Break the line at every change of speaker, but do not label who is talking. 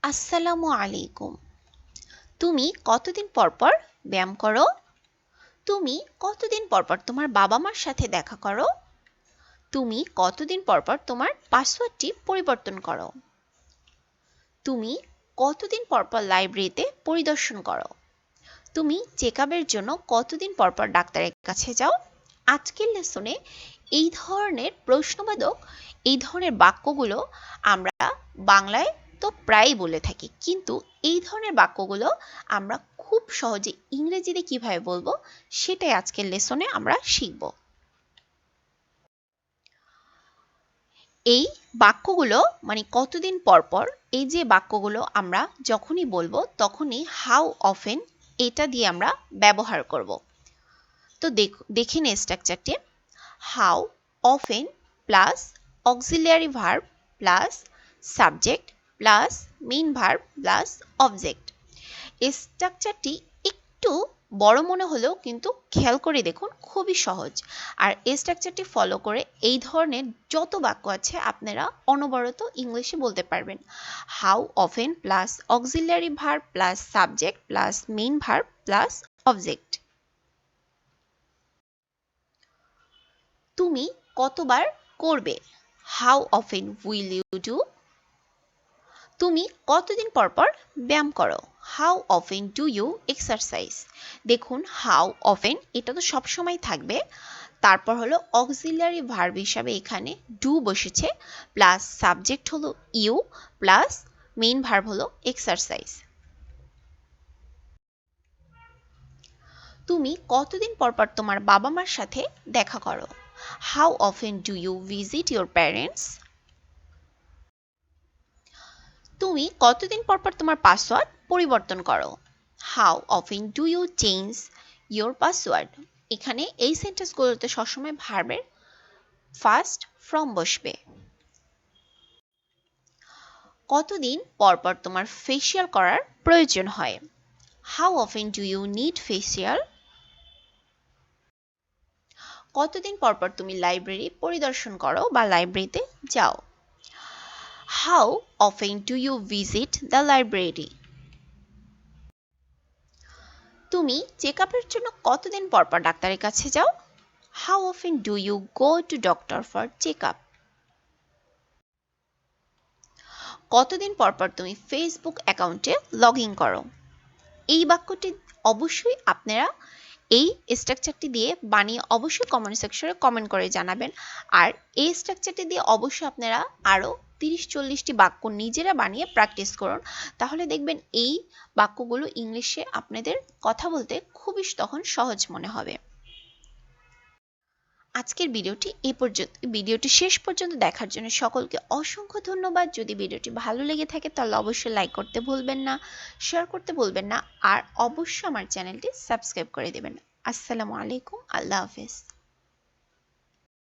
আসসালামু আলাইকুম। তুমি কতদিন পর পর ব্যায়াম করো? তুমি কতদিন পর পর তোমার বাবা মার সাথে দেখা করো? তুমি কতদিন পর পর তোমার পাসওয়ার্ডটি পরিবর্তন করো? তুমি কতদিন পর পর লাইব্রেরিতে পরিদর্শন করো? তুমি চেকআপের জন্য কতদিন পর পর ডাক্তারের কাছে যাও? আজকের লেসনে এই ধরনের প্রশ্নবোধক এই ধরনের বাক্যগুলো আমরা বাংলায় তো প্রায়ই বলে থাকি, কিন্তু এই ধরনের বাক্যগুলো আমরা খুব সহজে ইংরেজিতে কিভাবে বলবো সেটাই আজকের লেসনে আমরা শিখব। এই বাক্যগুলো মানে কতদিন পর পর, এই যে বাক্যগুলো আমরা যখনই বলবো তখনই হাউ অফেন এটা দিয়ে আমরা ব্যবহার করব। তো দেখে নে স্ট্রাকচারটি। How often plus auxiliary verb plus subject plus main verb plus object. এই স্ট্রাকচারটি একটু বড় মনে হলেও কিন্তু খেয়াল করে দেখুন খুবই সহজ। আর এই স্ট্রাকচারটি ফলো করে এই ধরনের যত বাক্য আছে আপনারা অনবরত ইংলিশে বলতে পারবেন। How often plus auxiliary verb plus subject plus main verb plus object. তুমি কতবার করবে? How often will you do? তুমি কতদিন পর পর ব্যায়াম করো? How often do you exercise? দেখুন হাউ অফেন এটা তো সবসময় থাকবে, তারপর হলো অক্সিলিয়ারি ভার্ব হিসাবে এখানে ডু বসেছে, প্লাস সাবজেক্ট হলো ইউ, প্লাস মেইন ভার্ব হলো এক্সারসাইজ। তুমি কতদিন পর পর তোমার বাবা মার সাথে দেখা করো? How often do you visit your parents? তুমি কতদিন পর পর তোমার পাসওয়ার্ড পরিবর্তন করো? How often do you change your password? এখানে এই সেন্টেন্সগুলোতে সবসময় ভার্বের ফার্স্ট ফ্রম বসবে। কতদিন পর পর তোমার ফেসিয়াল করার প্রয়োজন হয়? How often do you need facial? কতদিন পর পর তুমি লাইব্রেরি পরিদর্শন করো বা লাইব্রেরিতে যাও? How often do you visit the library? তুমি চেকআপের জন্য কতদিন পর পর ডাক্তারের কাছে যাও? How often do you go to doctor for checkup? কতদিন পর পর তুমি ফেসবুক অ্যাকাউন্টে লগ ইন করো? এই বাক্যটি অবশ্যই আপনারা এই স্ট্রাকচারটি দিয়ে বানিয়ে অবশ্যই কমেন্ট সেকশনে কমেন্ট করে জানাবেন। আর এই স্ট্রাকচারটি দিয়ে অবশ্যই আপনারা আরও 30-40টি বাক্য নিজেরা বানিয়ে প্র্যাকটিস করুন, তাহলে দেখবেন এই বাক্যগুলো ইংলিশে আপনাদের কথা বলতে খুবই তখন সহজ মনে হবে। আজকের ভিডিওটি শেষ পর্যন্ত দেখার জন্য সকলকে অসংখ্য ধন্যবাদ। যদি ভিডিওটি ভালো লেগে থাকে তাহলে অবশ্যই লাইক করতে ভুলবেন না, শেয়ার করতে ভুলবেন না, আর অবশ্যই আমার চ্যানেলটি সাবস্ক্রাইব করে দেবেন। আসসালামু আলাইকুম, আল্লাহ হাফেজ।